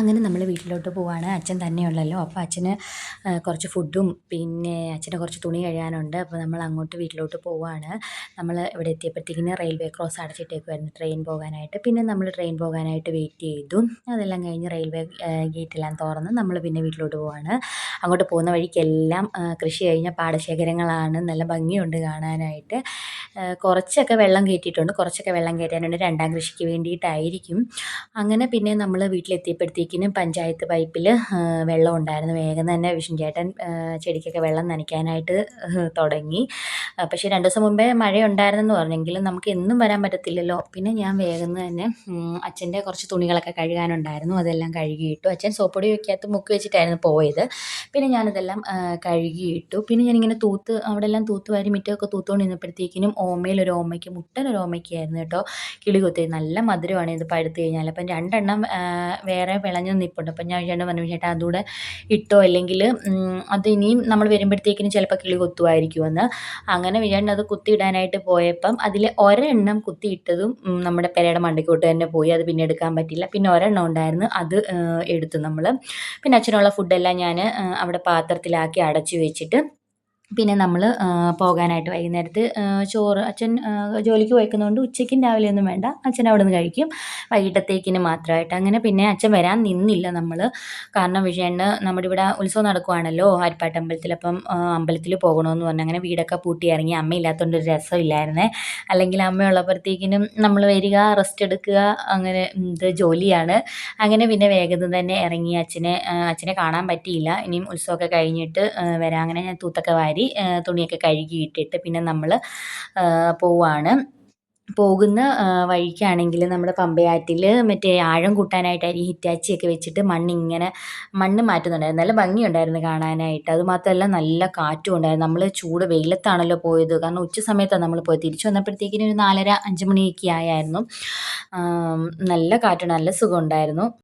അങ്ങനെ നമ്മൾ വീട്ടിലോട്ട് പോവാണ്. അച്ഛൻ തന്നെയുള്ളല്ലോ. അപ്പോൾ അച്ഛന് കുറച്ച് ഫുഡും പിന്നെ അച്ഛന് കുറച്ച് തുണി കഴുകാനുണ്ട്. അപ്പോൾ നമ്മൾ അങ്ങോട്ട് വീട്ടിലോട്ട് പോവാണ്. നമ്മൾ ഇവിടെ എത്തിയപ്പോഴത്തേക്കിന് റെയിൽവേ ക്രോസ് അടച്ചിട്ടേക്കുമായിരുന്നു ട്രെയിൻ പോകാനായിട്ട്. പിന്നെ നമ്മൾ ട്രെയിൻ പോകാനായിട്ട് വെയിറ്റ് ചെയ്തു. അതെല്ലാം കഴിഞ്ഞ് റെയിൽവേ ഗേറ്റെല്ലാം തുറന്ന് നമ്മൾ പിന്നെ വീട്ടിലോട്ട് പോവാണ്. അങ്ങോട്ട് പോകുന്ന വഴിക്കെല്ലാം കൃഷി കഴിഞ്ഞ പാടശേഖരങ്ങളാണ്. നല്ല ഭംഗിയുണ്ട് കാണാനായിട്ട്. കുറച്ചൊക്കെ വെള്ളം കയറ്റിയിട്ടുണ്ട്. കുറച്ചൊക്കെ വെള്ളം കയറ്റാനുണ്ട്. രണ്ടാം കൃഷിക്ക് വേണ്ടിയിട്ടായിരിക്കും. അങ്ങനെ പിന്നെ നമ്മൾ വീട്ടിലെത്തിയപ്പോഴത്തേക്കിനും പഞ്ചായത്ത് പൈപ്പിൽ വെള്ളം ഉണ്ടായിരുന്നു. വേഗം തന്നെ വിഷ്ണു ചേട്ടൻ ചെടിക്കൊക്കെ വെള്ളം നനയ്ക്കാനായിട്ട് തുടങ്ങി. പക്ഷേ 2 ദിവസം മുമ്പേ മഴയുണ്ടായിരുന്നെന്ന് പറഞ്ഞെങ്കിലും നമുക്ക് എന്നും വരാൻ പറ്റത്തില്ലല്ലോ. പിന്നെ ഞാൻ വേഗം തന്നെ അച്ഛൻ്റെ കുറച്ച് തുണികളൊക്കെ കഴുകാനുണ്ടായിരുന്നു. അതെല്ലാം കഴുകിയിട്ടു. അച്ഛൻ സോപ്പൊടി വയ്ക്കാത്ത മുക്കി വെച്ചിട്ടായിരുന്നു പോയത്. പിന്നെ ഞാനതെല്ലാം കഴുകിയിട്ടു. പിന്നെ ഞാനിങ്ങനെ അവിടെയെല്ലാം തൂത്തുവാരി മുറ്റമൊക്കെ തൂത്തുകൊണ്ട് നിന്നപ്പോഴത്തേക്കിനും ഓമയിലൊരു ഓമയ്ക്ക് മുട്ടനൊരു ഓമയ്ക്കായിരുന്നു കേട്ടോ കിളി കൊത്തി. നല്ല മധുരമാണ് ഇത് പഴുത്ത് കഴിഞ്ഞാൽ. അപ്പം 2 എണ്ണം വേറെ വിളഞ്ഞ് നിൽപ്പുണ്ട്. അപ്പം ഞാൻ ചേട്ടനോട് പറഞ്ഞു, ചേട്ടാ അതുകൂടെ ഇട്ടോ, അല്ലെങ്കിൽ അത് ഇനിയും നമ്മൾ വരുമ്പോഴത്തേക്കിനും ചിലപ്പോൾ കിളി കൊത്തുമായിരിക്കുമെന്ന്. അങ്ങനെ ചേട്ടൻ അത് കുത്തിയിടാനായിട്ട് പോയപ്പം അതിൽ ഒരെണ്ണം കുത്തിയിട്ടതും നമ്മുടെ പെരയുടെ മണ്ടയ്ക്കോട്ട് തന്നെ പോയി. അത് പിന്നെ എടുക്കാൻ പറ്റിയില്ല. പിന്നെ ഒരെണ്ണം ഉണ്ടായിരുന്നു, അത് എടുത്തു നമ്മൾ. പിന്നെ അച്ഛനുള്ള ഫുഡെല്ലാം ഞാൻ അവിടെ പാത്രത്തിലാക്കി അടച്ചു വെച്ചിട്ട് പിന്നെ നമ്മൾ പോകാനായിട്ട് വൈകുന്നേരത്ത് ചോറ് അച്ഛൻ ജോലിക്ക് പോയേക്കുന്നതുകൊണ്ട് ഉച്ചയ്ക്കും രാവിലെയൊന്നും വേണ്ട. അച്ഛൻ അവിടെ നിന്ന് കഴിക്കും വൈകിട്ടത്തേക്കിന് മാത്രമായിട്ട്. അങ്ങനെ പിന്നെ അച്ഛൻ വരാൻ നിന്നില്ല നമ്മൾ. കാരണം വിജയേട്ടന് നമ്മുടെ ഇവിടെ ഉത്സവം നടക്കുവാണല്ലോ ഹരിപ്പാട്ടമ്പലത്തിൽ. അപ്പം അമ്പലത്തിൽ പോകണമെന്ന് പറഞ്ഞു. അങ്ങനെ വീടൊക്കെ പൂട്ടി ഇറങ്ങി. അമ്മയില്ലാത്തതുകൊണ്ട് ഒരു രസമില്ലായിരുന്നേ. അല്ലെങ്കിൽ അമ്മയുള്ളപ്പോഴത്തേക്കിനും നമ്മൾ വരിക, റെസ്റ്റ് എടുക്കുക, അങ്ങനെ ഇത് ജോലിയാണ്. അങ്ങനെ പിന്നെ വേഗത്തിൽ തന്നെ ഇറങ്ങി. അച്ഛനെ കാണാൻ പറ്റിയില്ല. ഇനിയും ഉത്സവമൊക്കെ കഴിഞ്ഞിട്ട് വരാം. അങ്ങനെ ഞാൻ തൂത്തൊക്കെ വാരി തുണിയൊക്കെ കഴുകിയിട്ടിട്ട് പിന്നെ നമ്മൾ പോവാണ്. പോകുന്ന വഴിക്കാണെങ്കിൽ നമ്മുടെ പമ്പയാറ്റിൽ മറ്റേ ആഴം കൂട്ടാനായിട്ട് ഹിറ്റാച്ചിയൊക്കെ വെച്ചിട്ട് മണ്ണ് മാറ്റുന്നുണ്ടായിരുന്നു. നല്ല ഭംഗിയുണ്ടായിരുന്നു കാണാനായിട്ട്. അതുമാത്രമല്ല നല്ല കാറ്റും ഉണ്ടായിരുന്നു. നമ്മൾ ചൂട് വെയിലത്താണല്ലോ പോയത്. കാരണം ഉച്ച സമയത്താണ് നമ്മൾ പോയത്. തിരിച്ചു വന്നപ്പോഴത്തേക്കിനും ഒരു 4:30-5 മണിയൊക്കെ ആയായിരുന്നു. നല്ല കാറ്റുണ്ട്, നല്ല സുഖമുണ്ടായിരുന്നു.